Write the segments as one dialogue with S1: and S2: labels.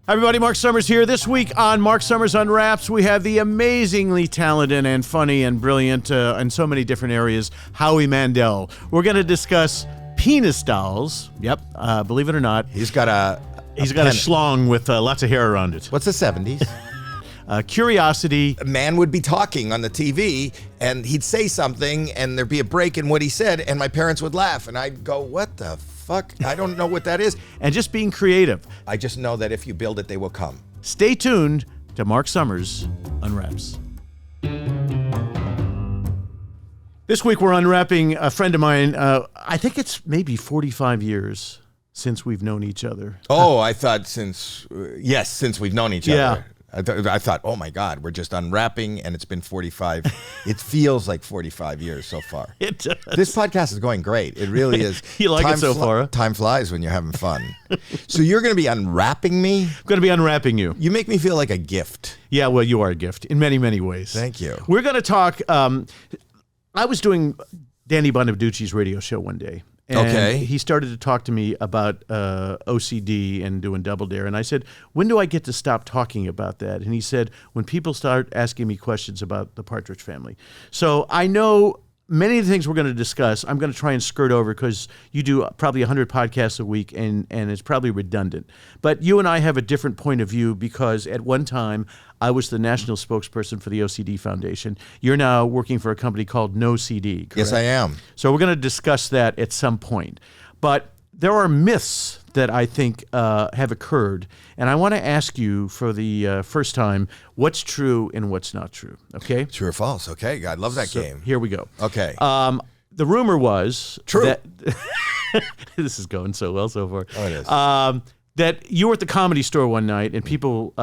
S1: Hi everybody, Mark Summers here. This week on Mark Summers Unwraps, we have the amazingly talented and funny and brilliant in so many different areas, Howie Mandel. We're going to discuss penis dolls. Yep, believe it or not.
S2: He's got a
S1: schlong with lots of hair around it.
S2: What's the 70s?
S1: Curiosity.
S2: A man would be talking on the TV, and he'd say something, and there'd be a break in what he said, and my parents would laugh, and I'd go, what the fuck? I don't know what that is.
S1: And just being creative.
S2: I just know that if you build it, they will come.
S1: Stay tuned to Mark Summers Unwraps. This week we're unwrapping a friend of mine. I think it's maybe 45 years since we've known each other.
S2: Oh, I thought since we've known each other.
S1: Yeah.
S2: I thought, oh my God, we're just unwrapping, and it's been 45. It feels like 45 years so far.
S1: It does.
S2: This podcast is going great. It really is.
S1: You like it so far? Huh?
S2: Time flies when you're having fun. So you're going to be unwrapping me?
S1: I'm going to be unwrapping you.
S2: You make me feel like a gift.
S1: Yeah, well, you are a gift in many, many ways.
S2: Thank you.
S1: We're going to talk. I was doing Danny Bonaducci's radio show one day. And
S2: okay.
S1: He started to talk to me about OCD and doing Double Dare. And I said, when do I get to stop talking about that? And he said, when people start asking me questions about the Partridge Family. So I know many of the things we're going to discuss, I'm going to try and skirt over because you do probably 100 podcasts a week and it's probably redundant. But you and I have a different point of view because at one time I was the national spokesperson for the OCD Foundation. You're now working for a company called No CD, correct?
S2: Yes, I am.
S1: So we're going to discuss that at some point. But there are myths that I think have occurred, and I want to ask you for the first time what's true and what's not true, okay?
S2: True or false, okay. I love that game.
S1: Here we go.
S2: Okay.
S1: The rumor was...
S2: True.
S1: That this is going so well so far.
S2: Oh, it is.
S1: That you were at the Comedy Store one night and people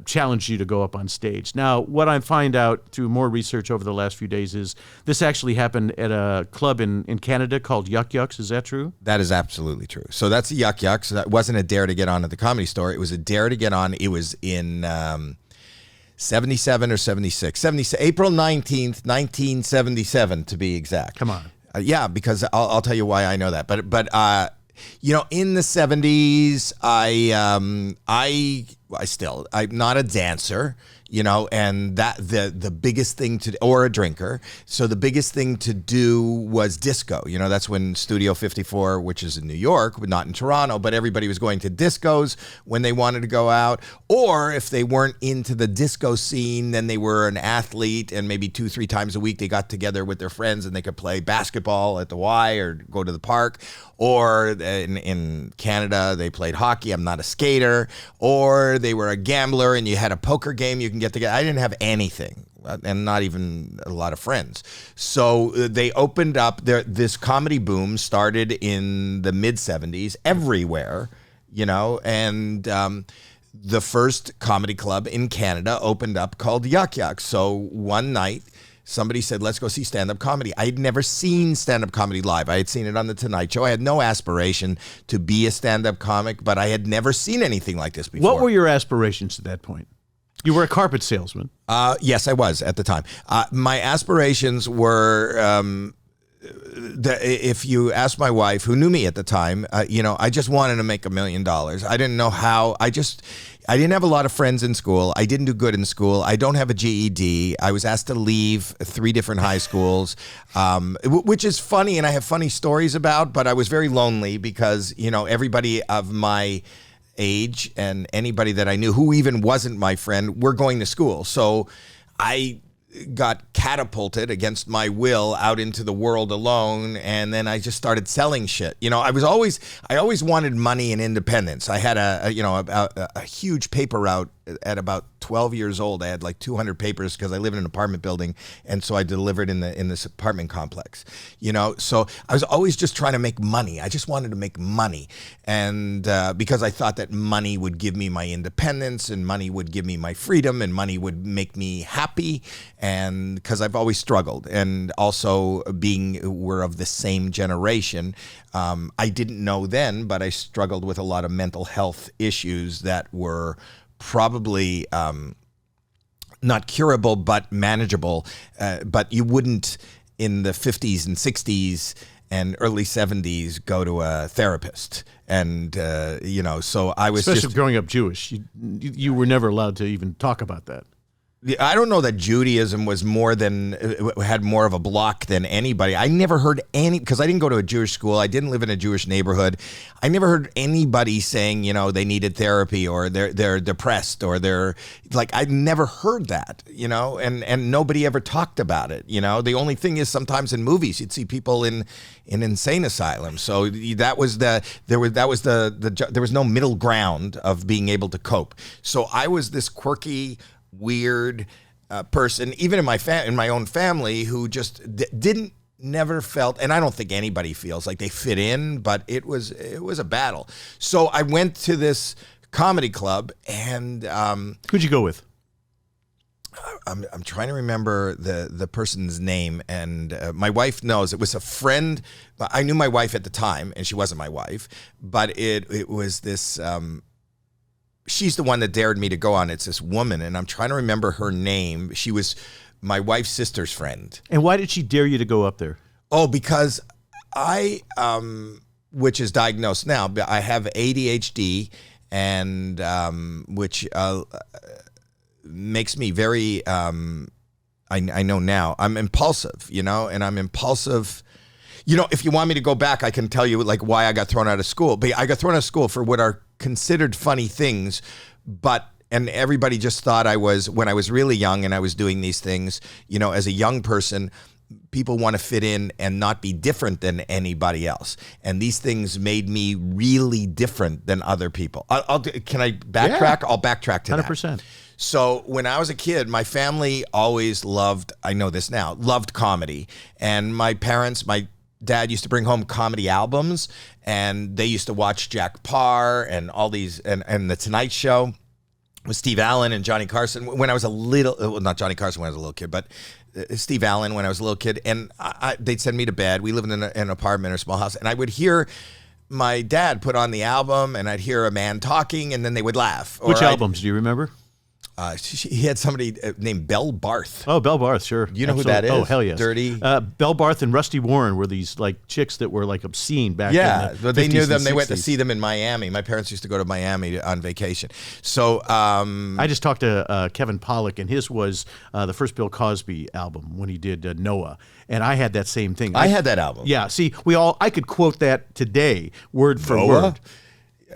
S1: challenged you to go up on stage. Now, what I find out through more research over the last few days is this actually happened at a club in Canada called Yuck Yucks. Is that true?
S2: That is absolutely true. So that's a Yuck Yucks. That wasn't a dare to get on at the Comedy Store. It was a dare to get on. It was in 77 or 76. April 19th, 1977 to be exact.
S1: Come on.
S2: Yeah, because I'll tell you why I know that. But you know, in the 70s, I'm not a dancer, you know, and that the biggest thing or a drinker. So the biggest thing to do was disco. You know, that's when Studio 54, which is in New York, but not in Toronto, but everybody was going to discos when they wanted to go out. Or if they weren't into the disco scene, then they were an athlete, and maybe 2-3 times a week they got together with their friends and they could play basketball at the Y or go to the park. Or in Canada, they played hockey. I'm not a skater. Or they were a gambler and you had a poker game you can get together. I didn't have anything and not even a lot of friends. So they opened up. This comedy boom started in the mid-70s everywhere, you know, and the first comedy club in Canada opened up called Yuck Yucks. So one night, somebody said, let's go see stand-up comedy. I had never seen stand-up comedy live. I had seen it on The Tonight Show. I had no aspiration to be a stand-up comic, but I had never seen anything like this before.
S1: What were your aspirations at that point? You were a carpet salesman.
S2: Yes, I was at the time. My aspirations were... if you ask my wife, who knew me at the time, you know, I just wanted to make $1 million. I didn't know how. I didn't have a lot of friends in school. I didn't do good in school. I don't have a GED. I was asked to leave 3 different high schools, which is funny, and I have funny stories about, but I was very lonely because, you know, everybody of my age and anybody that I knew who even wasn't my friend were going to school. So I got catapulted against my will out into the world alone, and then I just started selling shit. You know, I always wanted money and independence. I had a huge paper route at about 12 years old. I had like 200 papers because I live in an apartment building, and so I delivered in this apartment complex. You know, so I was always just trying to make money. I just wanted to make money, and because I thought that money would give me my independence, and money would give me my freedom, and money would make me happy, and because I've always struggled, and also we're of the same generation. I didn't know then, but I struggled with a lot of mental health issues that were probably not curable, but manageable. But you wouldn't in the 50s and 60s and early 70s go to a therapist. And, so I was
S1: Especially growing up Jewish. You were never allowed to even talk about that.
S2: I don't know that Judaism was had more of a block than anybody. I never heard because I didn't go to a Jewish school. I didn't live in a Jewish neighborhood. I never heard anybody saying, they needed therapy or they're depressed or I never heard that, and nobody ever talked about it. The only thing is sometimes in movies, you'd see people in insane asylums. So there was no middle ground of being able to cope. So I was this quirky, weird person, even in my own family, who just never felt, and I don't think anybody feels like they fit in, but it was a battle. So I went to this comedy club, and
S1: who'd you go with?
S2: I'm trying to remember the person's name, and my wife knows. It was a friend. I knew my wife at the time, and she wasn't my wife, but it was this. She's the one that dared me to go on. It's this woman, and I'm trying to remember her name. She was my wife's sister's friend.
S1: And why did she dare you to go up there?
S2: Oh, because I, which is diagnosed now, but I have ADHD, and which makes me very, I know now, I'm impulsive, and I'm impulsive. If you want me to go back, I can tell you why I got thrown out of school. But I got thrown out of school for what are considered funny things, and everybody just thought when I was really young and I was doing these things, as a young person, people want to fit in and not be different than anybody else. And these things made me really different than other people. Can I backtrack? Yeah. I'll backtrack to
S1: 100%.
S2: That. So when I was a kid, my family always loved comedy. And my dad used to bring home comedy albums, and they used to watch Jack Parr and all these, and The Tonight Show with Steve Allen and Johnny Carson when I was not Johnny Carson when I was a little kid, but Steve Allen when I was a little kid. And they'd send me to bed. We lived in an apartment or small house, and I would hear my dad put on the album, and I'd hear a man talking, and then they would laugh.
S1: Which albums do you remember?
S2: He had somebody named Belle Barth.
S1: Oh, Belle Barth, sure.
S2: You know Absolutely. Who that is?
S1: Oh, hell yes.
S2: Dirty.
S1: Belle Barth and Rusty Warren were these chicks that were obscene back in the
S2: but they
S1: 50s
S2: knew them.
S1: and
S2: They
S1: 60s.
S2: went to see them in Miami. My parents used to go to Miami on vacation. So
S1: I just talked to Kevin Pollak, and his was the first Bill Cosby album when he did Noah. And I had that same thing.
S2: I had that album.
S1: Yeah. See, I could quote that today, word for
S2: Noah?
S1: word.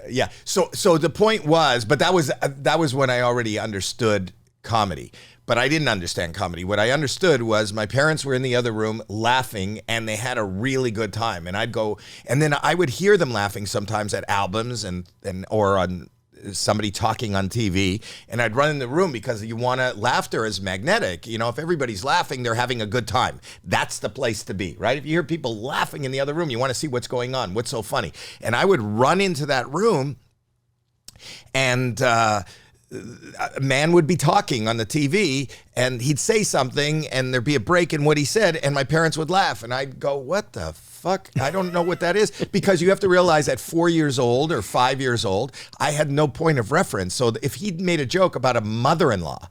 S2: Yeah. So the point was, but that was when I already understood comedy, but I didn't understand comedy. What I understood was my parents were in the other room laughing, and they had a really good time. And I'd go, and then I would hear them laughing sometimes at albums or on somebody talking on TV, and I'd run in the room because laughter is magnetic. If everybody's laughing, they're having a good time. That's the place to be, right? If you hear people laughing in the other room, you want to see what's going on, what's so funny. And I would run into that room, and a man would be talking on the TV, and he'd say something, and there'd be a break in what he said, and my parents would laugh, and I'd go, what the fuck? I don't know what that is. Because you have to realize at 4 years old or 5 years old, I had no point of reference. So if he'd made a joke about a mother-in-law,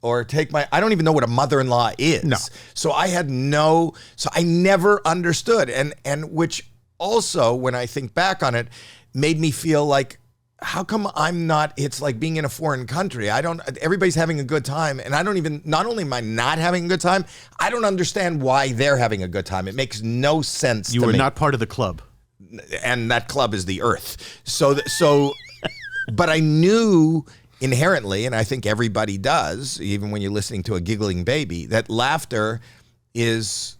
S2: or I don't even know what a mother-in-law is.
S1: No.
S2: So I never understood. And which also, when I think back on it, made me feel like, how come I'm not, it's like being in a foreign country. Everybody's having a good time. And not only am I not having a good time, I don't understand why they're having a good time. It makes no sense to me.
S1: You were not part of the club.
S2: And that club is the earth. But I knew inherently, and I think everybody does, even when you're listening to a giggling baby, that laughter is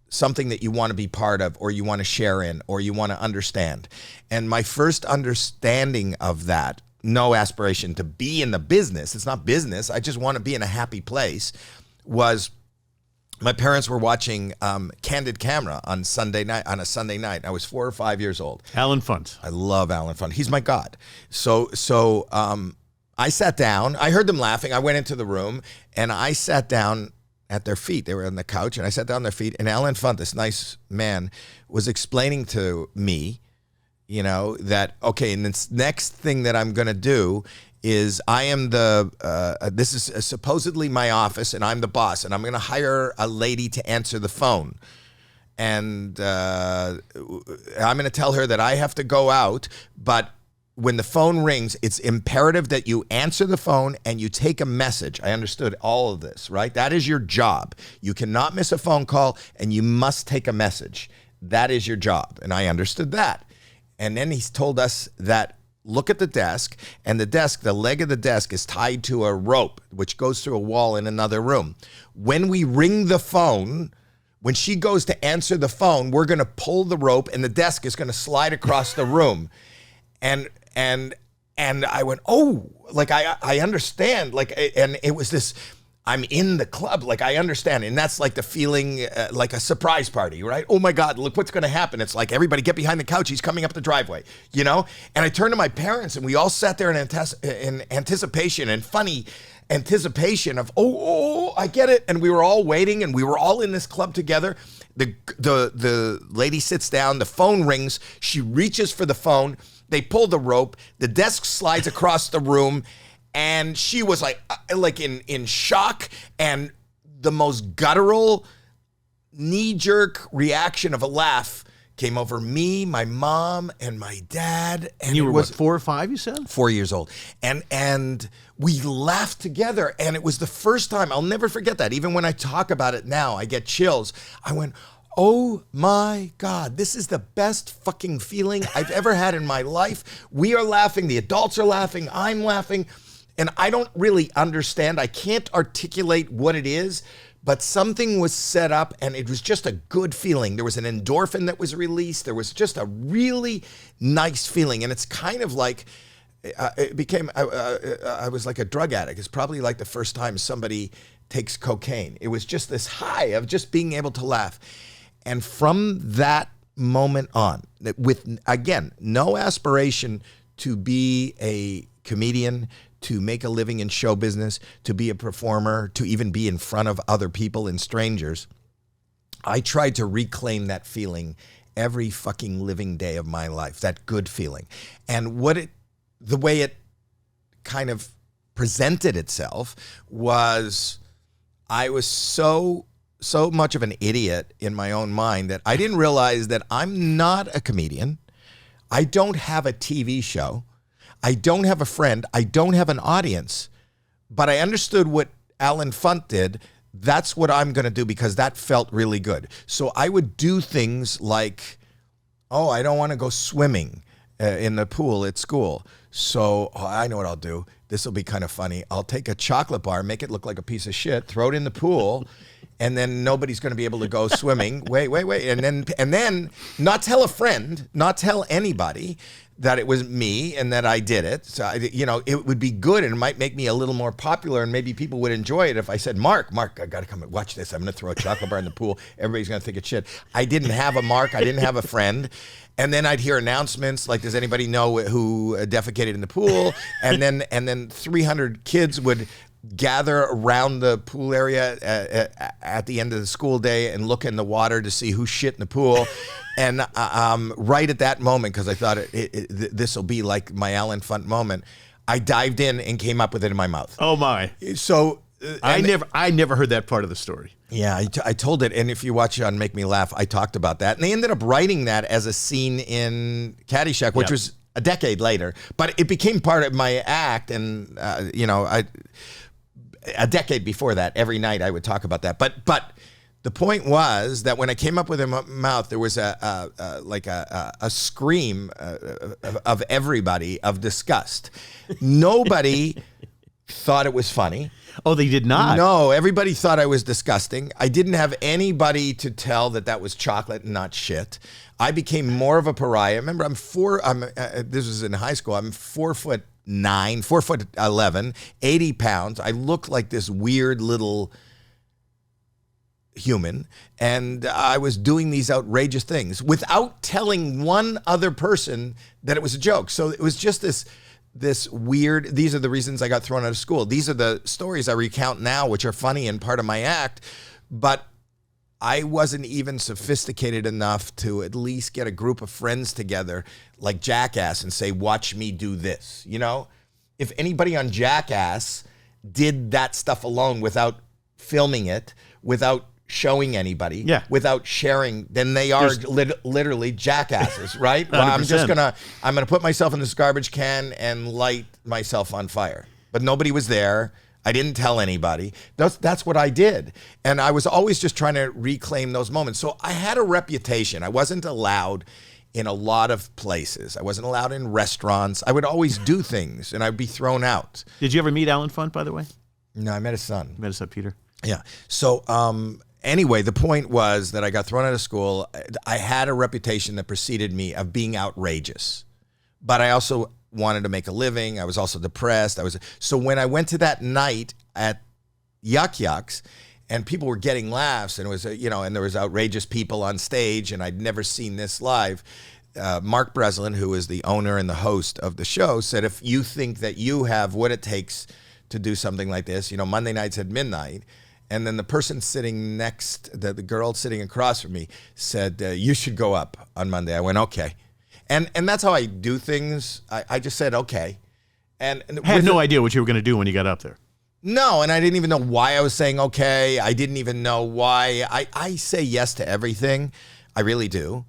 S2: something that you want to be part of, or you want to share in, or you want to understand. And my first understanding of that, no aspiration to be in the business, it's not business, I just want to be in a happy place, was my parents were watching Candid Camera on a Sunday night. I was 4 or 5 years old.
S1: Alan Funt.
S2: I love Alan Funt. He's my god. So I sat down. I heard them laughing. I went into the room, and I sat down at their feet. They were on the couch, and I sat down on their feet, and Alan Funt, this nice man, was explaining to me, that, okay, and this next thing that I'm going to do is I am this is supposedly my office, and I'm the boss, and I'm going to hire a lady to answer the phone. and I'm going to tell her that I have to go out, but when the phone rings, it's imperative that you answer the phone and you take a message. I understood all of this, right? That is your job. You cannot miss a phone call, and you must take a message. That is your job. And I understood that. And then he's told us that look at the desk, and the leg of the desk is tied to a rope, which goes through a wall in another room. When we ring the phone, when she goes to answer the phone, we're going to pull the rope, and the desk is going to slide across the room. And I went, oh, like I understand, like, and it was this, I'm in the club, like I understand, and that's like the feeling, like a surprise party, right? Oh my God, look what's going to happen. It's like everybody get behind the couch. He's coming up the driveway, you know. And I turned to my parents, and we all sat there in anticipation and funny anticipation of, oh, I get it. And we were all waiting, and we were all in this club together. The lady sits down, the phone rings, she reaches for the phone. They pull the rope, the desk slides across the room, and she was like in shock, and the most guttural, knee-jerk reaction of a laugh came over me, my mom, and my dad. And
S1: you were,
S2: what,
S1: 4 or 5, you said?
S2: 4 years old. And we laughed together, and it was the first time, I'll never forget that. Even when I talk about it now, I get chills. I went, oh my God, this is the best fucking feeling I've ever had in my life. We are laughing, the adults are laughing, I'm laughing, and I don't really understand. I can't articulate what it is, but something was set up, and it was just a good feeling. There was an endorphin that was released. There was just a really nice feeling, and it's kind of like, it became, I was like a drug addict. It's probably like the first time somebody takes cocaine. It was just this high of just being able to laugh. And from that moment on, with, again, no aspiration to be a comedian, to make a living in show business, to be a performer, to even be in front of other people and strangers, I tried to reclaim that feeling every fucking living day of my life, that good feeling. And the way it kind of presented itself was, I was so much of an idiot in my own mind that I didn't realize that I'm not a comedian. I don't have a TV show. I don't have a friend. I don't have an audience. But I understood what Alan Funt did. That's what I'm going to do, because that felt really good. So I would do things like, oh, I don't want to go swimming in the pool at school. So I know what I'll do. This will be kind of funny. I'll take a chocolate bar, make it look like a piece of shit, throw it in the pool, and then nobody's going to be able to go swimming. Wait. And then not tell a friend, not tell anybody that it was me and that I did it. So, it would be good, and it might make me a little more popular, and maybe people would enjoy it if I said, Mark, I got to come and watch this. I'm going to throw a chocolate bar in the pool. Everybody's going to think it's shit. I didn't have a Mark. I didn't have a friend. And then I'd hear announcements like, does anybody know who defecated in the pool? And then 300 kids would gather around the pool area at the end of the school day and look in the water to see who shit in the pool. And right at that moment, because I thought this will be like my Alan Funt moment, I dived in and came up with it in my mouth.
S1: Oh my!
S2: So
S1: I never heard that part of the story.
S2: Yeah, I told it, and if you watch it on Make Me Laugh, I talked about that, and they ended up writing that as a scene in Caddyshack, which was a decade later, but it became part of my act, and a decade before that, every night I would talk about that. But the point was that when I came up with it in my mouth, there was a scream of everybody of disgust. Nobody thought it was funny.
S1: Oh, they did not?
S2: No, everybody thought I was disgusting. I didn't have anybody to tell that was chocolate and not shit. I became more of a pariah. Remember, this was in high school. I'm 4'9", 4'11", 80 pounds. I looked like this weird little human, and I was doing these outrageous things without telling one other person that it was a joke. So it was just this weird, these are the reasons I got thrown out of school. These are the stories I recount now, which are funny and part of my act, but I wasn't even sophisticated enough to at least get a group of friends together like Jackass and say, watch me do this. If anybody on Jackass did that stuff alone without filming it, without showing anybody,
S1: Yeah.
S2: without sharing, then they are literally jackasses, right? Well, I'm
S1: 100%.
S2: gonna put myself in this garbage can and light myself on fire. But nobody was there. I didn't tell anybody. That's what I did. And I was always just trying to reclaim those moments. So I had a reputation. I wasn't allowed in a lot of places. I wasn't allowed in restaurants. I would always do things and I'd be thrown out.
S1: Did you ever meet Alan Funt, by the way?
S2: No, I met his son.
S1: Met his son, Peter.
S2: Yeah. So anyway, the point was that I got thrown out of school. I had a reputation that preceded me of being outrageous. But I also wanted to make a living. I was also depressed. So when I went to that night at Yuck Yucks, and people were getting laughs, and it was and there was outrageous people on stage, and I'd never seen this live. Mark Breslin, who is the owner and the host of the show, said, if you think that you have what it takes to do something like this, Monday nights at midnight, and then the person sitting the girl sitting across from me said, you should go up on Monday. I went, okay. And that's how I do things. I just said, okay. And
S1: had no idea what you were going to do when you got up there.
S2: No, and I didn't even know why I was saying okay. I didn't even know why. I say yes to everything. I really do.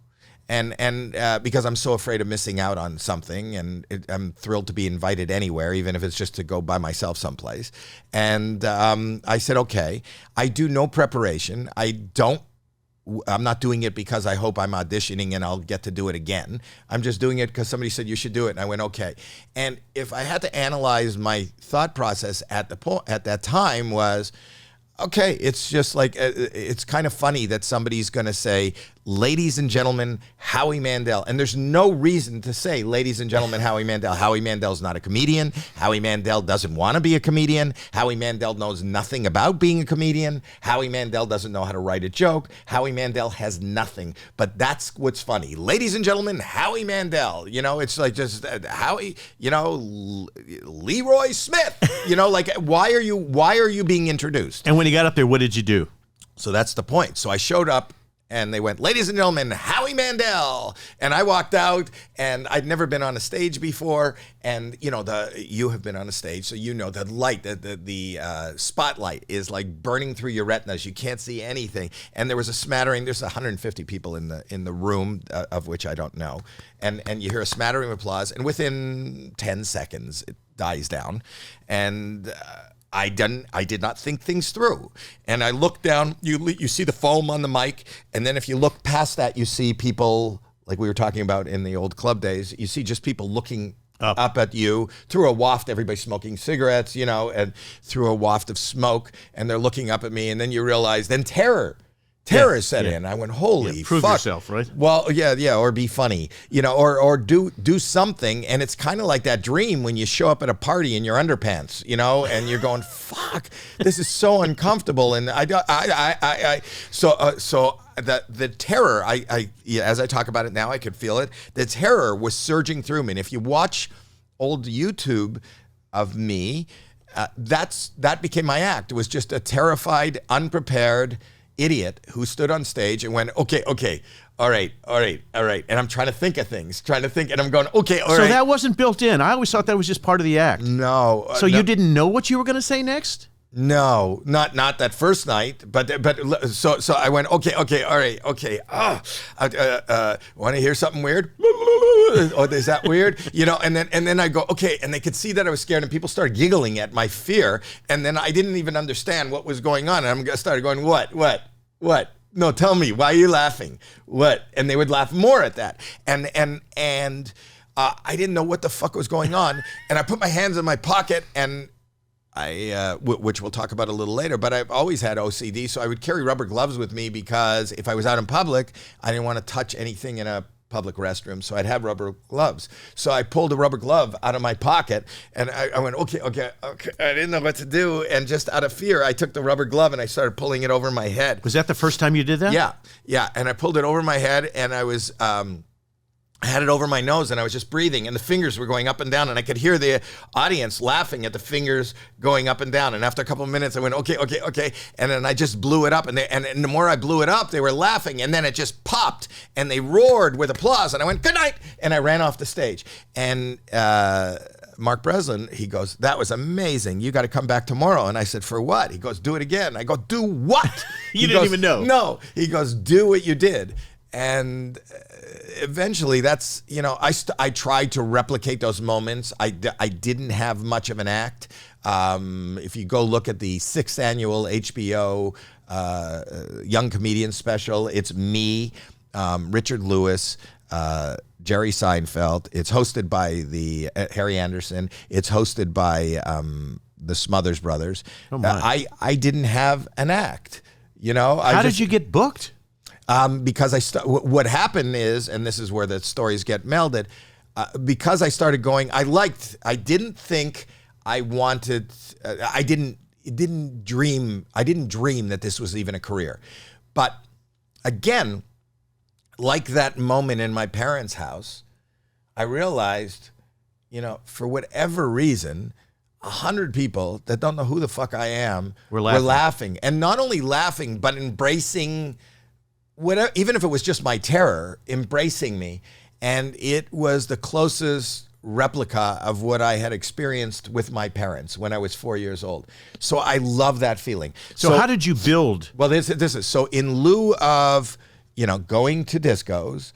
S2: And because I'm so afraid of missing out on something, and I'm thrilled to be invited anywhere, even if it's just to go by myself someplace. And I said, okay. I do no preparation. I'm not doing it because I hope I'm auditioning and I'll get to do it again. I'm just doing it because somebody said you should do it, and I went, okay. And if I had to analyze my thought process at that time was, okay, it's just like, it's kind of funny that somebody's going to say, ladies and gentlemen, Howie Mandel. And there's no reason to say, ladies and gentlemen, Howie Mandel. Howie Mandel's not a comedian. Howie Mandel doesn't want to be a comedian. Howie Mandel knows nothing about being a comedian. Howie Mandel doesn't know how to write a joke. Howie Mandel has nothing. But that's what's funny. Ladies and gentlemen, Howie Mandel. It's like just Howie, Leroy Smith. Like, why are you being introduced?
S1: And when you got up there, what did you do?
S2: So that's the point. So I showed up, and they went, ladies and gentlemen, Howie Mandel. And I walked out, and I'd never been on a stage before. And, you have been on a stage, so the light, the spotlight is like burning through your retinas. You can't see anything. And there was a smattering. There's 150 people in the room, of which I don't know. And you hear a smattering of applause. And within 10 seconds, it dies down. And I did not think things through. And I looked down, you see the foam on the mic, and then if you look past that, you see people, like we were talking about in the old club days, you see just people looking up at you through a waft, everybody smoking cigarettes, and through a waft of smoke, and they're looking up at me, and then you realize, then terror set in. I went, holy
S1: prove
S2: fuck.
S1: yourself, right?
S2: Well, yeah, or be funny, or do something. And it's kind of like that dream when you show up at a party in your underpants, and you're going, fuck, this is so uncomfortable. And so the terror, as I talk about it now, I could feel it. The terror was surging through me. And if you watch old YouTube of me, that became my act. It was just a terrified, unprepared idiot who stood on stage and went, okay, all right. And I'm trying to think of things, and I'm going, okay, all right.
S1: So that wasn't built in. I always thought that was just part of the act.
S2: No.
S1: So you didn't know what you were going to say next?
S2: No, not that first night, but so I went, okay, all right, okay. Want to hear something weird? Oh, is that weird? And then I go, okay, and they could see that I was scared, and people started giggling at my fear, and then I didn't even understand what was going on, and I started going, what? No, tell me, why are you laughing? What? And they would laugh more at that, and I didn't know what the fuck was going on, and I put my hands in my pocket, and which we'll talk about a little later, but I've always had OCD, so I would carry rubber gloves with me because if I was out in public, I didn't want to touch anything in a public restroom, so I'd have rubber gloves. So I pulled a rubber glove out of my pocket, and I went, okay. I didn't know what to do, and just out of fear, I took the rubber glove and I started pulling it over my head.
S1: Was that the first time you did that?
S2: Yeah, and I pulled it over my head, and I was... I had it over my nose, and I was just breathing, and the fingers were going up and down, and I could hear the audience laughing at the fingers going up and down. And after a couple of minutes, I went, okay. And then I just blew it up, and the more I blew it up, they were laughing, and then it just popped, and they roared with applause, and I went, good night, and I ran off the stage. And Mark Breslin, he goes, that was amazing. You got to come back tomorrow. And I said, for what? He goes, do it again. I go, do what?
S1: You didn't even know.
S2: No. He goes, do what you did. And eventually that's, I tried to replicate those moments. I didn't have much of an act. If you go look at the 6th annual HBO Young Comedian special, it's me, Richard Lewis, Jerry Seinfeld. It's hosted by the Harry Anderson. It's hosted by the Smothers Brothers.
S1: Oh my.
S2: I didn't have an act.
S1: How did you get booked?
S2: Because what happened is, and this is where the stories get melded, because I started going, I didn't think I wanted, I didn't dream that this was even a career. But again, like that moment in my parents' house, I realized, for whatever reason, 100 people that don't know who the fuck I am were laughing. And not only laughing, but embracing whatever, even if it was just my terror, embracing me. And it was the closest replica of what I had experienced with my parents when I was 4 years old. So I love that feeling.
S1: So how did you build?
S2: Well, this is, so in lieu of, going to discos,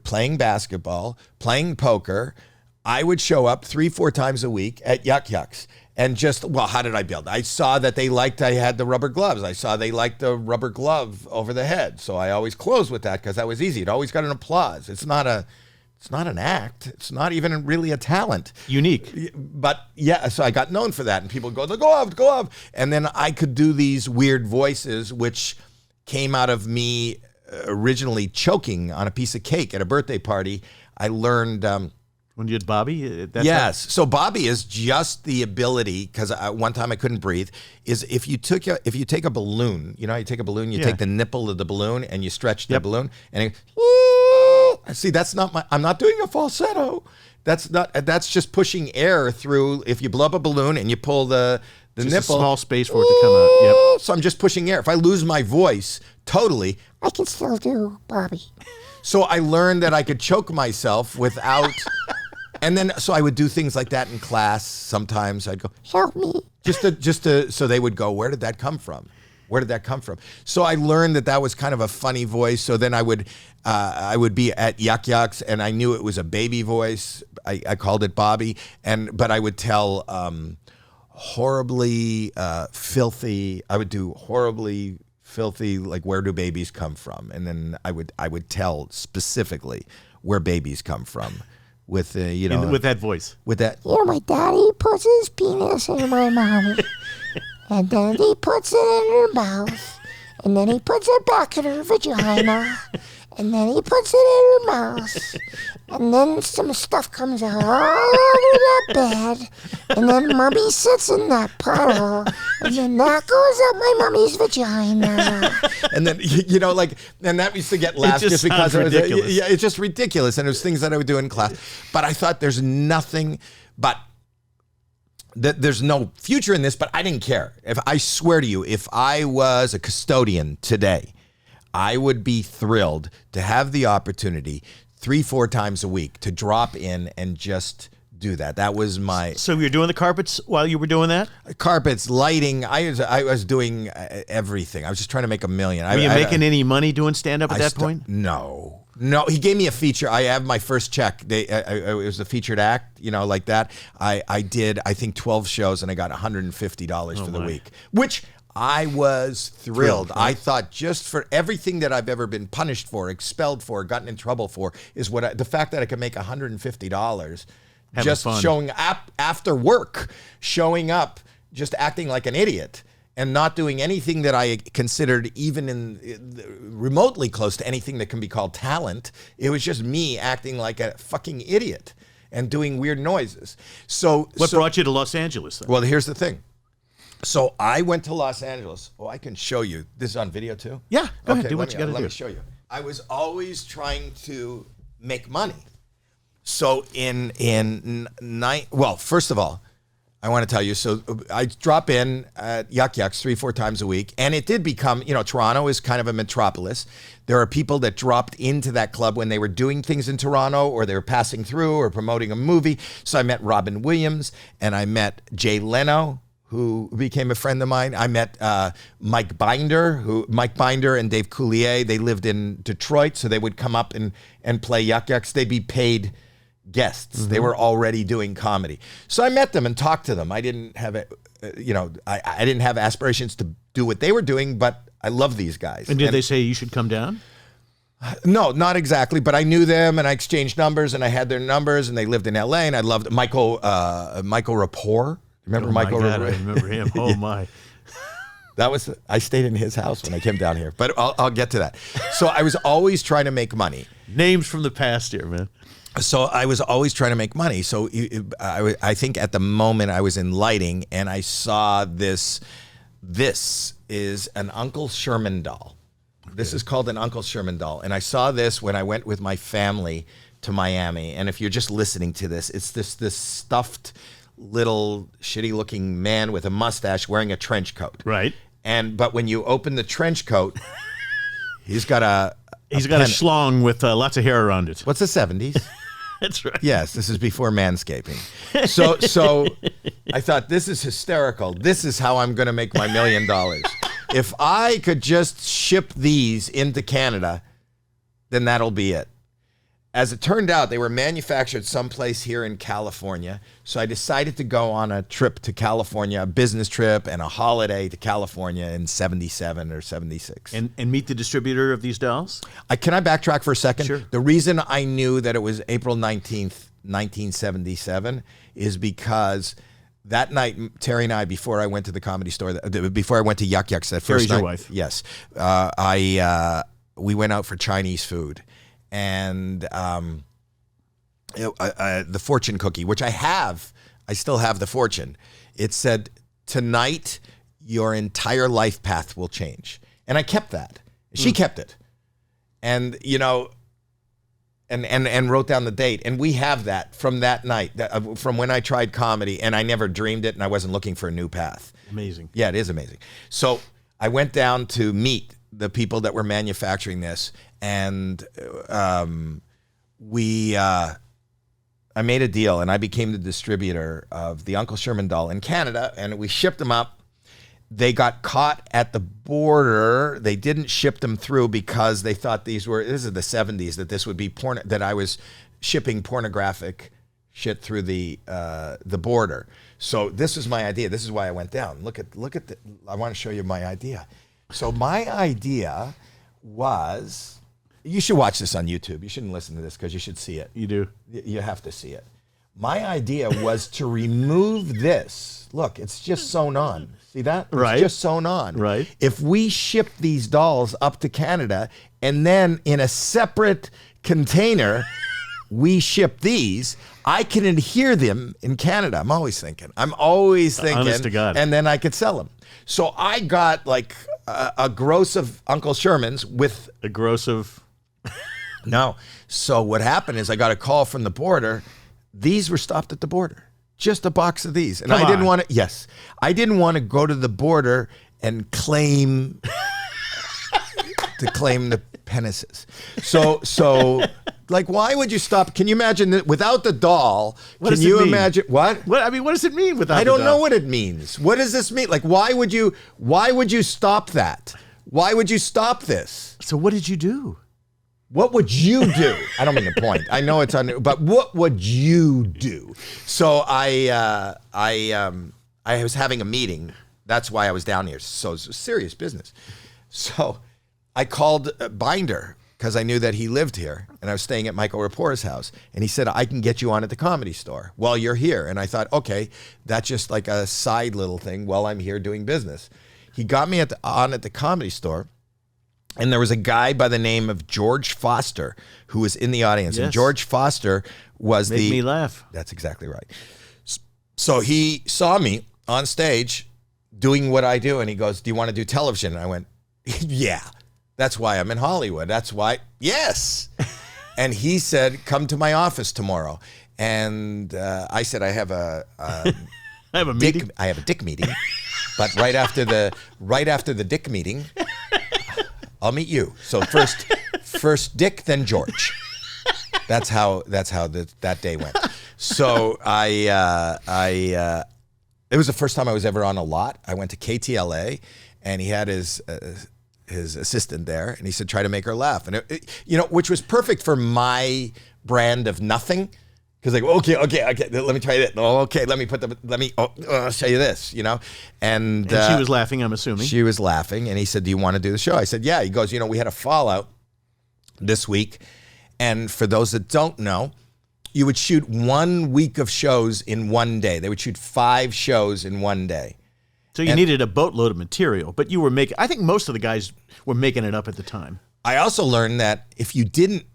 S2: playing basketball, playing poker, I would show up 3-4 times a week at Yuck Yucks. And how did I build? I saw that I had the rubber gloves. I saw they liked the rubber glove over the head. So I always closed with that because that was easy. It always got an applause. It's not an act. It's not even really a talent.
S1: Unique.
S2: But yeah, so I got known for that. And people go off. And then I could do these weird voices, which came out of me originally choking on a piece of cake at a birthday party. I learned...
S1: when you had Bobby?
S2: Yes. So Bobby is just the ability, because one time I couldn't breathe, is if you take a balloon, you take a balloon, you take the nipple of the balloon and you stretch the balloon and see, that's not I'm not doing a falsetto. That's just pushing air through. If you blow up a balloon and you pull the
S1: just
S2: nipple,
S1: a small space for it to come out. Yep.
S2: So I'm just pushing air. If I lose my voice totally, I can still do Bobby. So I learned that I could choke myself without... And then, so I would do things like that in class. Sometimes I'd go, help me. So they would go, where did that come from? Where did that come from? So I learned that was kind of a funny voice. So then I would be at Yuck Yucks and I knew it was a baby voice. I called it Bobby. But I would tell horribly filthy, I would do horribly filthy, like, where do babies come from? And then I would tell specifically where babies come from. With
S1: with that voice,
S2: with that.
S3: My daddy puts his penis in my mouth, and then he puts it in her mouth, and then he puts it back in her vagina, and then he puts it in her mouth, and then some stuff comes out all over that bed, and then mommy sits in that puddle, and then that goes up my mommy's vagina.
S2: And then, and that used to get laughs just because it was ridiculous. It's just ridiculous. And it was things that I would do in class. But I thought there's nothing but there's no future in this, but I didn't care. I swear to you, if I was a custodian today, I would be thrilled to have the opportunity 3-4 times a week to drop in and just do that. That was my...
S1: So you were doing the carpets while you were doing that?
S2: Carpets, lighting. I was doing everything. I was just trying to make $1 million.
S1: Were you making any money doing stand-up at that point?
S2: No. He gave me a feature. I have my first check. It was a featured act, like that. I did, I think, 12 shows, and I got $150 for the week, which... I was thrilled. I thought just for everything that I've ever been punished for, expelled for, gotten in trouble for, is the fact that I could make $150 just showing up after work, showing up, just acting like an idiot and not doing anything that I considered even in remotely close to anything that can be called talent. It was just me acting like a fucking idiot and doing weird noises. So
S1: what brought you to Los Angeles then?
S2: Well, here's the thing. So I went to Los Angeles. Oh, I can show you. This is on video too?
S1: Yeah, go ahead. Do what you got to do.
S2: Let me show you. I was always trying to make money. So well, first of all, I want to tell you. So I drop in at Yuck Yucks 3-4 times a week. And it did become, Toronto is kind of a metropolis. There are people that dropped into that club when they were doing things in Toronto, or they were passing through or promoting a movie. So I met Robin Williams, and I met Jay Leno, who became a friend of mine. I met Mike Binder and Dave Coulier. They lived in Detroit, so they would come up and play Yuck Yucks. They'd be paid guests. Mm-hmm. They were already doing comedy. So I met them and talked to them. I didn't have I didn't have aspirations to do what they were doing, but I love these guys.
S1: And did they say you should come down?
S2: No, not exactly, but I knew them and I exchanged numbers and I had their numbers, and they lived in LA, and I loved Michael Rapport. Remember Michael
S1: Rapport?
S2: Rapport?
S1: I remember him. Oh my.
S2: I stayed in his house when I came down here, but I'll get to that. So I was always trying to make money.
S1: Names from the past here, man.
S2: So I was always trying to make money. So I think at the moment I was in lighting, and I saw this. This is an Uncle Sherman doll. Okay. This is called an Uncle Sherman doll. And I saw this when I went with my family to Miami. And if you're just listening to this, it's this stuffed little shitty looking man with a mustache wearing a trench coat.
S1: Right.
S2: But when you open the trench coat, he's got a
S1: schlong with lots of hair around it.
S2: What's the 70s?
S1: That's right.
S2: Yes, this is before manscaping. So I thought, this is hysterical. This is how I'm going to make my $1 million. If I could just ship these into Canada, then that'll be it. As it turned out, they were manufactured someplace here in California. So I decided to go on a trip to California, a business trip and a holiday to California in 77 or 76.
S1: And meet the distributor of these dolls?
S2: Can I backtrack for a second?
S1: Sure.
S2: The reason I knew that it was April 19th, 1977 is because that night, Terry and I, before I went to the Comedy Store, before I went to Yuck Yucks that first night.
S1: Terry's your wife.
S2: Yes. We went out for Chinese food. And the fortune cookie, which I still have the fortune. It said, tonight, your entire life path will change. And I kept that. She kept it. And, and wrote down the date. And we have that from that night, from when I tried comedy, and I never dreamed it, and I wasn't looking for a new path.
S1: Amazing.
S2: Yeah, it is amazing. So I went down to meet the people that were manufacturing this, and I made a deal, and I became the distributor of the Uncle Sherman doll in Canada, and we shipped them up. They got caught at the border. They didn't ship them through because they thought this is the 70s, that this would be that I was shipping pornographic shit through the border. So this was my idea. This is why I went down. Look at I want to show you my idea. So my idea was, you should watch this on YouTube. You shouldn't listen to this because you should see it.
S1: You do.
S2: You have to see it. My idea was to remove this. Look, it's just sewn on. See that?
S1: Right.
S2: It's just sewn on.
S1: Right.
S2: If we ship these dolls up to Canada, and then in a separate container, we ship these, I can adhere them in Canada. I'm always thinking.
S1: Honest to God.
S2: And then I could sell them. So I got like a gross of Uncle Sherman's with
S1: a gross of.
S2: No. So what happened is I got a call from the border. These were stopped at the border. Just a box of these. And I didn't want to. Yes. I didn't want to go to the border and claim the penises. So like, why would you stop? Can you imagine that without the doll? Can you imagine what?
S1: I mean, what does it mean without?
S2: I don't know what it means. What does this mean? Like, why would you stop that? Why would you stop this?
S1: So what did you do?
S2: What would you do? I don't mean the point. I know it's on, but what would you do? So I was having a meeting. That's why I was down here. So it's serious business. So I called Binder because I knew that he lived here, and I was staying at Michael Rapport's house. And he said, I can get you on at the Comedy Store while you're here. And I thought, okay, that's just like a side little thing while I'm here doing business. He got me on at the Comedy Store, and there was a guy by the name of George Foster who was in the audience.
S1: Yes.
S2: And George Foster was
S1: Make me laugh.
S2: That's exactly right. So he saw me on stage doing what I do, and he goes, do you want to do television? And I went, yeah. That's why I'm in Hollywood. That's why, yes. And he said, come to my office tomorrow. And I said, I have a
S1: I have a meeting.
S2: I have a dick meeting. But right after the dick meeting, I'll meet you. So first Dick, then George. That's how that day went. So it was the first time I was ever on a lot. I went to KTLA, and he had his assistant there, and he said, "Try to make her laugh," and which was perfect for my brand of nothing. Because like, okay, let me try it. Oh, okay, I'll show you this, And
S1: she was laughing, I'm assuming.
S2: She was laughing, and he said, "Do you want to do the show?" I said, "Yeah." He goes, "We had a fallout this week, and for those that don't know, you would shoot 1 week of shows in one day. They would shoot 5 shows in one day."
S1: So you needed a boatload of material, but you were I think most of the guys were making it up at the time.
S2: I also learned that if you didn't,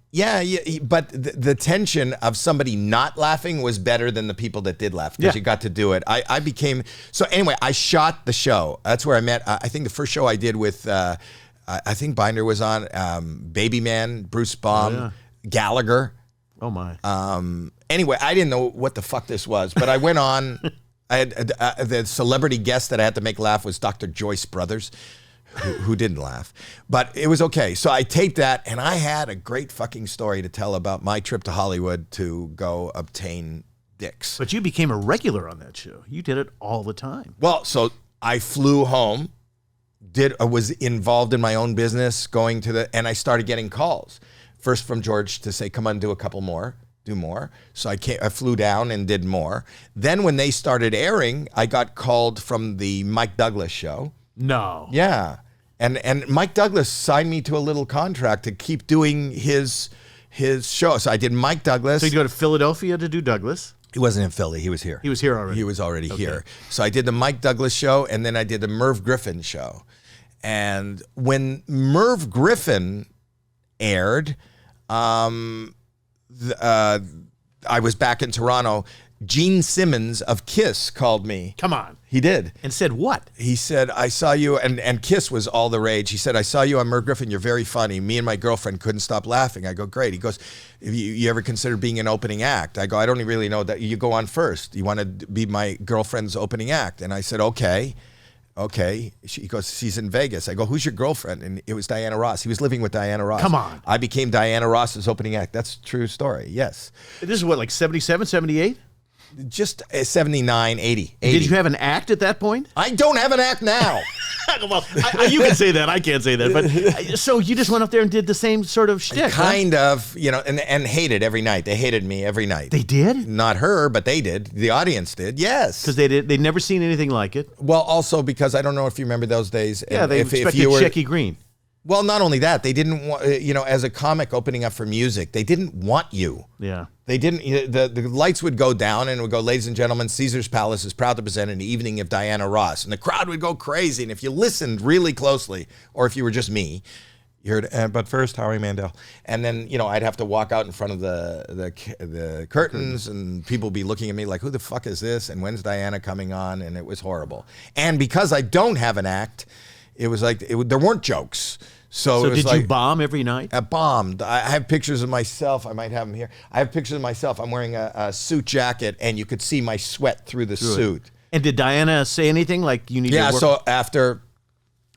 S2: but the tension of somebody not laughing was better than the people that did laugh because you got to do it. So anyway, I shot the show. That's where I met, I think the first show I did with, I think Binder was on, Baby Man, Bruce Baum, Gallagher.
S1: Oh my.
S2: Anyway, I didn't know what the fuck this was, but I went on. I had the celebrity guest that I had to make laugh was Dr. Joyce Brothers. Who didn't laugh, but it was okay. So I taped that, and I had a great fucking story to tell about my trip to Hollywood to go obtain dicks.
S1: But you became a regular on that show. You did it all the time.
S2: Well, so I flew home, was involved in my own business, and I started getting calls. First from George to say, "Come on, do a couple more, do more." So I flew down and did more. Then when they started airing, I got called from the Mike Douglas show.
S1: No.
S2: Yeah. And Mike Douglas signed me to a little contract to keep doing his show. So I did Mike Douglas.
S1: So you go to Philadelphia to do Douglas?
S2: He wasn't in Philly. He was here.
S1: He was here already.
S2: He was already here. So I did the Mike Douglas show, and then I did the Merv Griffin show. And when Merv Griffin aired, I was back in Toronto. Gene Simmons of Kiss called me.
S1: Come on.
S2: He did.
S1: And said what?
S2: He said, "I saw you," and Kiss was all the rage. He said, "I saw you on Merv Griffin. You're very funny. Me and my girlfriend couldn't stop laughing." I go, "Great." He goes, "Have you ever considered being an opening act?" I go, "I don't really know that. You go on first. You want to be my girlfriend's opening act?" And I said, Okay. He goes, "She's in Vegas." I go, "Who's your girlfriend?" And it was Diana Ross. He was living with Diana Ross.
S1: Come on.
S2: I became Diana Ross's opening act. That's a true story. Yes.
S1: This is what, like 77, 78?
S2: Just 79, 80.
S1: Did you have an act at that point?
S2: I don't have an act now.
S1: Well, you can say that. I can't say that. But so you just went up there and did the same sort of shtick,
S2: kind of, and hated every night. They hated me every night.
S1: They did?
S2: Not her, but they did. The audience did, yes.
S1: Because they'd never seen anything like it.
S2: Well, also because I don't know if you remember those days.
S1: Yeah, they expected Shecky Green.
S2: Well, not only that, they didn't want, as a comic opening up for music, they didn't want you.
S1: Yeah.
S2: They didn't, the lights would go down and it would go, "Ladies and gentlemen, Caesar's Palace is proud to present an evening of Diana Ross." And the crowd would go crazy. And if you listened really closely, or if you were just me, you heard, "But first, Howie Mandel." And then, I'd have to walk out in front of the curtains, and people would be looking at me like, "Who the fuck is this? And when's Diana coming on?" And it was horrible. And because I don't have an act, it was like, there weren't jokes. So it was
S1: did you bomb every night?
S2: I bombed. I have pictures of myself. I might have them here. I have pictures of myself. I'm wearing a suit jacket, and you could see my sweat through the suit.
S1: And did Diana say anything like you need to work?
S2: So after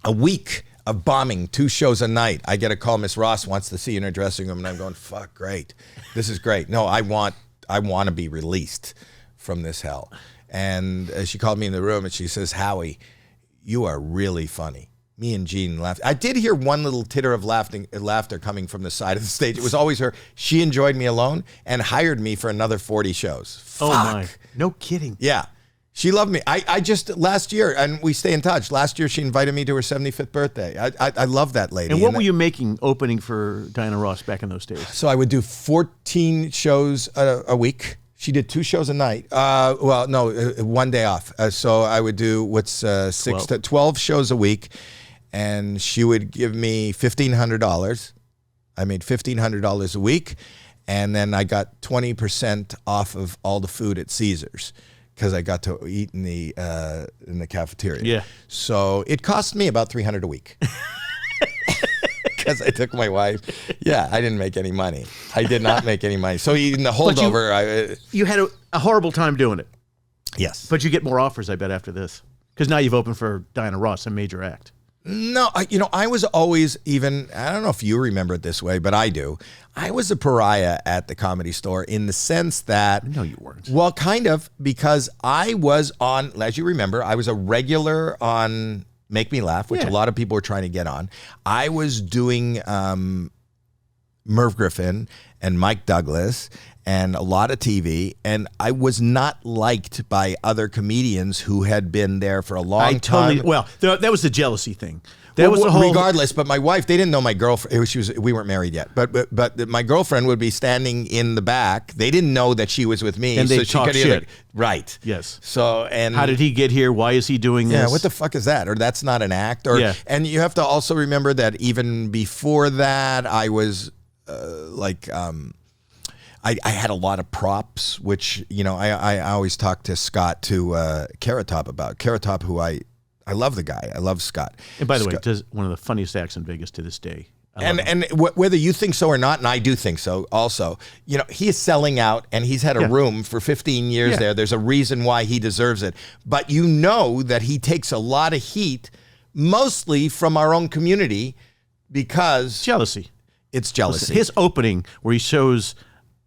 S2: a week of bombing 2 shows a night, I get a call, "Miss Ross wants to see you in her dressing room." And I'm going, "Fuck, great. This is great. No, I want to be released from this hell." And she called me in the room, and she says, "Howie, you are really funny." Me and Jean laughed. I did hear one little titter of laughter coming from the side of the stage. It was always her. She enjoyed me alone and hired me for another 40 shows.
S1: Oh,
S2: Fuck.
S1: my. No kidding.
S2: Yeah. She loved me. I just, last year, and we stay in touch, last year she invited me to her 75th birthday. I love that lady.
S1: And what were you making opening for Diana Ross back in those days?
S2: So I would do 14 shows a week. She did 2 shows a night. One day off. So I would do 12 shows a week. And she would give me $1,500. I made $1,500 a week. And then I got 20% off of all the food at Caesar's because I got to eat in the cafeteria.
S1: Yeah.
S2: So it cost me about $300 a week. Because I took my wife. Yeah, I didn't make any money. I did not make any money. So in the holdover,
S1: you had a horrible time doing it.
S2: Yes.
S1: But you get more offers, I bet, after this. Because now you've opened for Diana Ross, a major act.
S2: No, I was always I don't know if you remember it this way, but I do. I was a pariah at the Comedy Store in the sense that...
S1: No, you weren't.
S2: Well, kind of, because I was on, as you remember, I was a regular on Make Me Laugh, which a lot of people were trying to get on. I was doing Merv Griffin and Mike Douglas and a lot of TV, and I was not liked by other comedians who had been there for a long time.
S1: Well, that was the jealousy thing. That was the whole...
S2: Regardless, but my wife, they didn't know my girlfriend. We weren't married yet, but my girlfriend would be standing in the back. They didn't know that she was with me.
S1: And they talk shit.
S2: Right.
S1: Yes.
S2: So, and...
S1: How did he get here? Why is he doing this?
S2: Yeah, what the fuck is that? Or that's not an act. Or And you have to also remember that even before that, I was I had a lot of props, which, I always talk to Scott, to Carrot Top about. Carrot Top, who I love the guy. I love Scott.
S1: And by the way, does one of the funniest acts in Vegas to this day.
S2: And whether you think so or not, and I do think so also, he is selling out, and he's had a room for 15 years there. There's a reason why he deserves it. But you know that he takes a lot of heat, mostly from our own community, because...
S1: Jealousy.
S2: It's jealousy.
S1: His opening, where he shows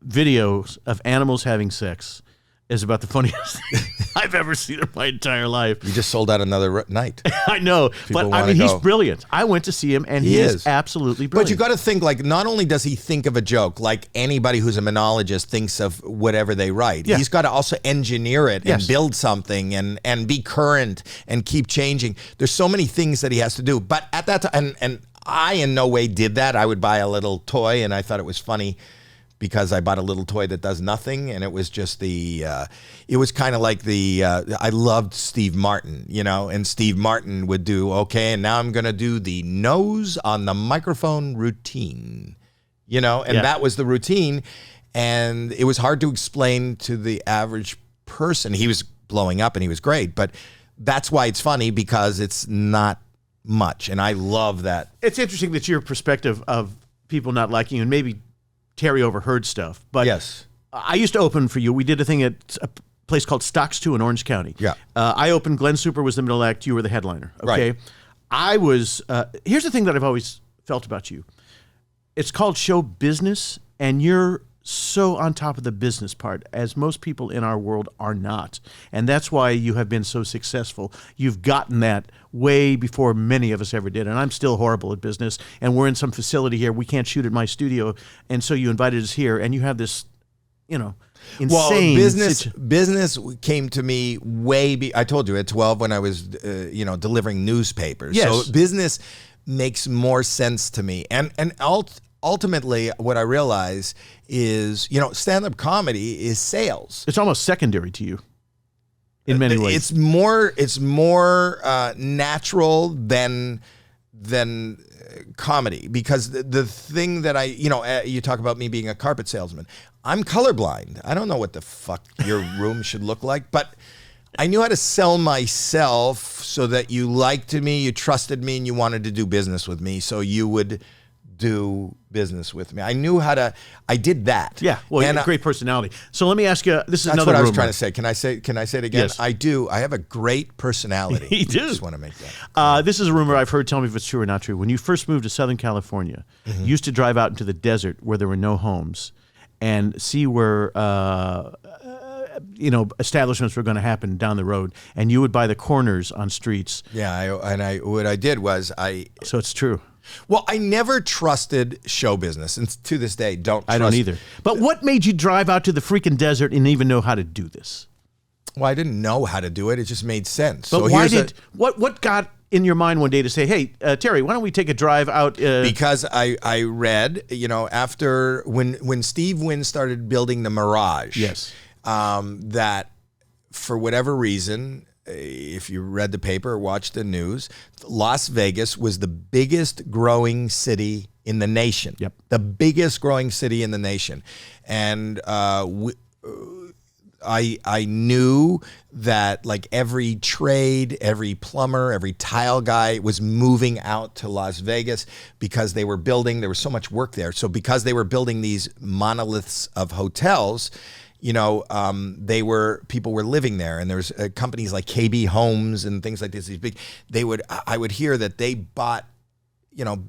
S1: videos of animals having sex, is about the funniest thing I've ever seen in my entire life.
S2: You just sold out another night.
S1: I know, but I mean, he's brilliant. I went to see him, and he is absolutely brilliant.
S2: But you got to think, not only does he think of a joke, like anybody who's a monologist thinks of whatever they write. Yeah. He's got to also engineer it and build something and be current and keep changing. There's so many things that he has to do. But at that time, and I in no way did that. I would buy a little toy, and I thought it was funny because I bought a little toy that does nothing, and it was just it was kind of like I loved Steve Martin, and Steve Martin would do, okay, and now I'm going to do the nose on the microphone routine, and that was the routine, and it was hard to explain to the average person. He was blowing up, and he was great, but that's why it's funny, because it's not much, and I love that.
S1: It's interesting that your perspective of people not liking you, and maybe Terry overheard stuff, but
S2: yes,
S1: I used to open for you. We did a thing at a place called Stocks 2 in Orange County.
S2: Yeah.
S1: I opened. Glenn Super was the middle act. You were the headliner. Okay.
S2: Right.
S1: I was, here's the thing that I've always felt about you. It's called show business, and you're so on top of the business part, as most people in our world are not. And that's why you have been so successful. You've gotten that way before many of us ever did. And I'm still horrible at business. And we're in some facility here. We can't shoot at my studio. And so you invited us here, and you have this, insane...
S2: Well, business came to me I told you, at 12 when I was, delivering newspapers.
S1: Yes.
S2: So business makes more sense to me. And ultimately, what I realize is, stand-up comedy is sales.
S1: It's almost secondary to you in many ways.
S2: It's more natural than comedy, because the thing that you talk about me being a carpet salesman. I'm colorblind. I don't know what the fuck your room should look like, but I knew how to sell myself so that you liked me, you trusted me, and you wanted to do business with me, so you would do business with me. I knew how to. I did that.
S1: Yeah. Well, you have a great personality. So let me ask you. This is
S2: that's
S1: another
S2: what I was
S1: rumor.
S2: trying to say. Can I say it again?
S1: Yes.
S2: I do. I have a great personality.
S1: You do.
S2: I just want to make that.
S1: This is a rumor I've heard. Tell me if it's true or not true. When you first moved to Southern California, you used to drive out into the desert where there were no homes and see where establishments were going to happen down the road, and you would buy the corners on streets.
S2: Yeah. What I did was
S1: So it's true.
S2: Well, I never trusted show business, and to this day, I
S1: don't either. But what made you drive out to the freaking desert and even know how to do this?
S2: Well, I didn't know how to do it. It just made sense.
S1: But so what got in your mind one day to say, hey, Terry, why don't we take a drive out?
S2: Because I read, after when Steve Wynn started building the Mirage,
S1: yes,
S2: that for whatever reason, if you read the paper or watched the news, Las Vegas was the biggest growing city in the nation.
S1: Yep.
S2: The biggest growing city in the nation. And I knew that like every trade, every plumber, every tile guy was moving out to Las Vegas because there was so much work there. So because they were building these monoliths of hotels, people were living there, and there's companies like KB Homes and things like this. These big, I would hear that they bought,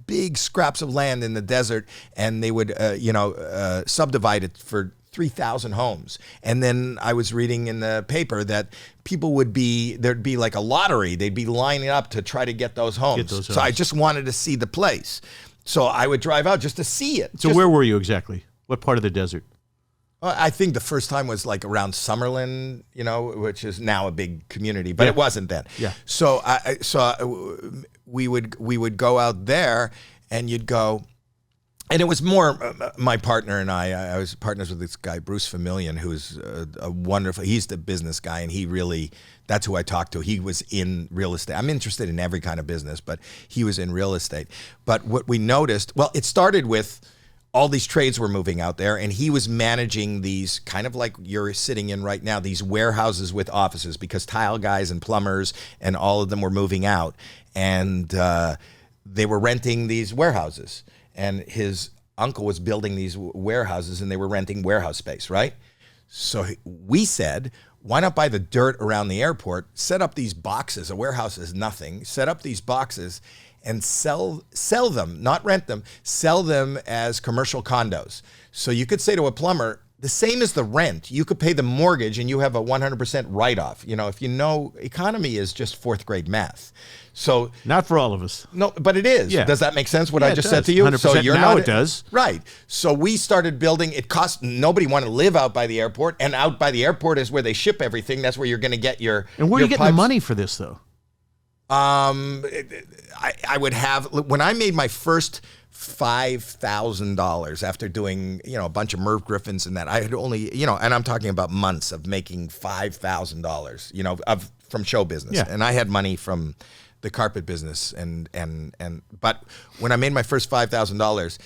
S2: big scraps of land in the desert, and they would, subdivide it for 3,000 homes. And then I was reading in the paper that there'd be like a lottery. They'd be lining up to try to get those homes. So I just wanted to see the place. So I would drive out just to see it.
S1: So where were you exactly? What part of the desert?
S2: I think the first time was like around Summerlin, which is now a big community, but it wasn't then.
S1: Yeah.
S2: So we would go out there, and you'd go, and it was more my partner and I was partners with this guy, Bruce Famillion, who's a wonderful, he's the business guy, and that's who I talked to. He was in real estate. I'm interested in every kind of business, but he was in real estate. But what we noticed, it started with all these trades were moving out there, and he was managing these kind of like you're sitting in right now, these warehouses with offices, because tile guys and plumbers and all of them were moving out, and they were renting these warehouses. And his uncle was building these warehouses, and they were renting warehouse space, right? So we said, why not buy the dirt around the airport, set up these boxes, a warehouse is nothing, set up these boxes and sell them, not rent them, sell them as commercial condos. So you could say to a plumber, the same as the rent, you could pay the mortgage and you have a 100% write-off. If economy is just fourth grade math. So
S1: not for all of us.
S2: No, but it is.
S1: Yeah.
S2: Does that make sense? What I just said to you?
S1: 100%.
S2: So you're
S1: now
S2: not,
S1: it does.
S2: Right. So we started building. It cost nobody wanted to live out by the airport, and out by the airport is where they ship everything. That's where you're going to get your.
S1: And where are you getting the money for this, though?
S2: I would have, when I made my first $5,000 after doing, a bunch of Merv Griffins and that, I had only, and I'm talking about months of making $5,000, from show business.
S1: Yeah.
S2: And I had money from the carpet business but when I made my first $5,000,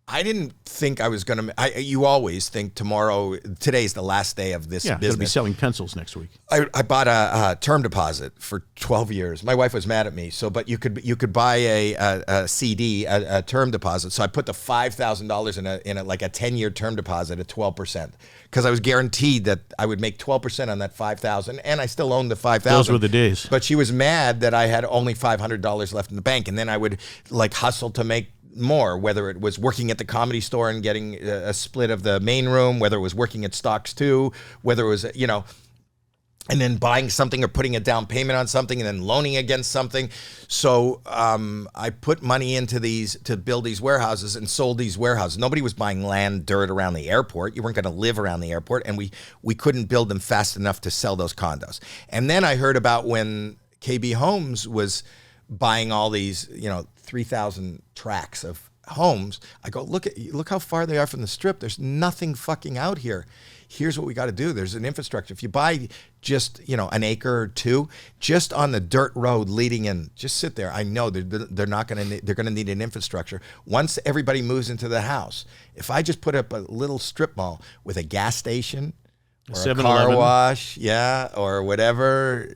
S2: I didn't think I was going to, you always think today's the last day of this business.
S1: Going to be selling pencils next week.
S2: I bought a term deposit for 12 years. My wife was mad at me. But you could buy a CD, a term deposit. So I put the $5,000 in a like a 10-year term deposit at 12%, because I was guaranteed that I would make 12% on that $5,000, and I still owned the $5,000.
S1: Those were the days.
S2: But she was mad that I had only $500 left in the bank, and then I would like hustle to make more, whether it was working at the Comedy Store and getting a split of the main room, whether it was working at Stocks 2, whether it was, and then buying something or putting a down payment on something and then loaning against something. So I put money into to build these warehouses and sold these warehouses. Nobody was buying land, dirt around the airport. You weren't going to live around the airport, and we couldn't build them fast enough to sell those condos. And then I heard about when KB Homes was buying all these, 3,000 tracts of homes. I go, look how far they are from the strip. There's nothing fucking out here. Here's what we got to do. There's an infrastructure. If you buy just, an acre or two, just on the dirt road leading in, just sit there. I know they're going to need an infrastructure. Once everybody moves into the house, if I just put up a little strip mall with a gas station, or a car wash, or whatever,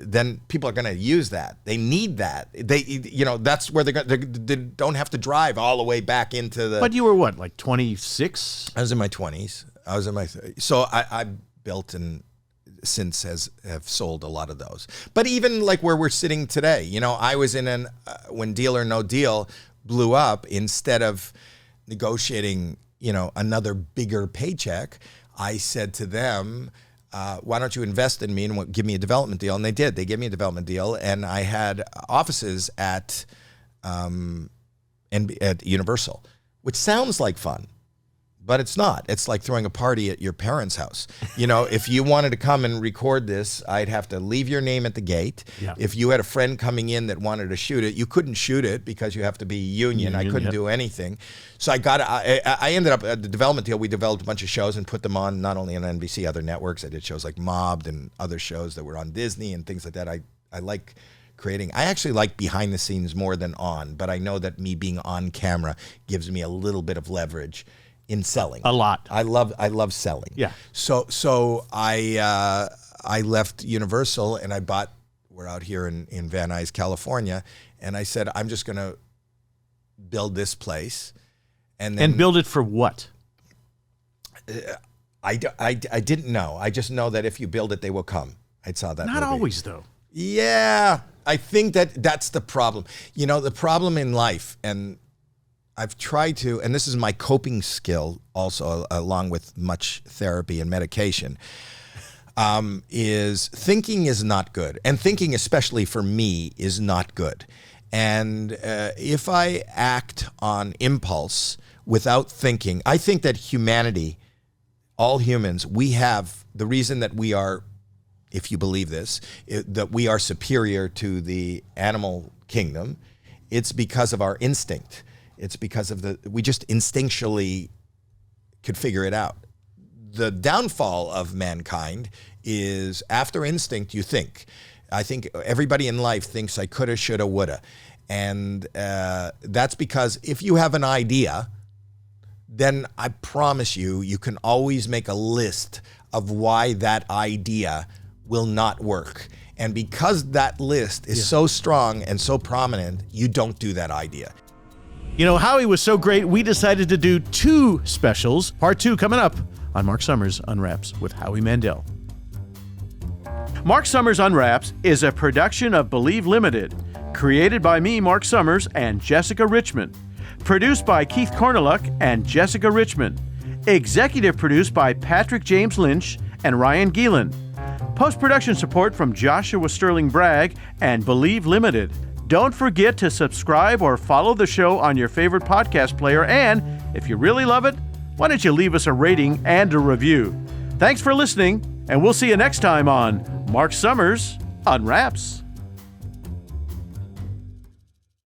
S2: then people are going to use that. They need that. That's where they don't have to drive all the way back into the.
S1: But you were what, like 26?
S2: I was in my 20s. So I built and since have sold a lot of those. But even like where we're sitting today, I was in when Deal or No Deal blew up, instead of negotiating, another bigger paycheck, I said to them, why don't you invest in me and give me a development deal? And they did. They gave me a development deal, and I had offices at Universal, which sounds like fun, but it's not. It's like throwing a party at your parents' house. If you wanted to come and record this, I'd have to leave your name at the gate. Yeah. If you had a friend coming in that wanted to shoot it, you couldn't shoot it because you have to be union. I couldn't do anything. So I ended up at the development deal. We developed a bunch of shows and put them on not only on NBC, other networks. I did shows like Mobbed and other shows that were on Disney and things like that. I like creating. I actually like behind the scenes more than on, but I know that me being on camera gives me a little bit of leverage in selling.
S1: A lot.
S2: I love selling.
S1: Yeah.
S2: So I left Universal and we're out here in Van Nuys, California, and I said, I'm just going to build this place. And build
S1: it for what?
S2: I didn't know. I just know that if you build it, they will come. I saw that.
S1: Not
S2: movie.
S1: always, though.
S2: Yeah, I think that's the problem. You know, the problem in life, and I've tried to, and this is my coping skill also, along with much therapy and medication, is thinking is not good. And thinking, especially for me, is not good. And if I act on impulse without thinking, I think that humanity, all humans, we have the reason that we are, if you believe this, that we are superior to the animal kingdom. It's because of our instinct. It's because of we just instinctually could figure it out. The downfall of mankind is after instinct, you think. I think everybody in life thinks I coulda, shoulda, woulda. And that's because if you have an idea, then I promise you can always make a list of why that idea will not work. And because that list is so strong and so prominent, you don't do that idea.
S1: You know, Howie was so great, we decided to do 2 specials. Part 2 coming up on Marc Summers Unwraps with Howie Mandel. Marc Summers Unwraps is a production of Believe Limited, created by me, Marc Summers, and Jessica Richmond. Produced by Keith Korneluk and Jessica Richmond. Executive produced by Patrick James Lynch and Ryan Geelan. Post-production support from Joshua Sterling Bragg and Believe Limited. Don't forget to subscribe or follow the show on your favorite podcast player, and if you really love it, why don't you leave us a rating and a review? Thanks for listening, and we'll see you next time on Marc Summers Unwraps.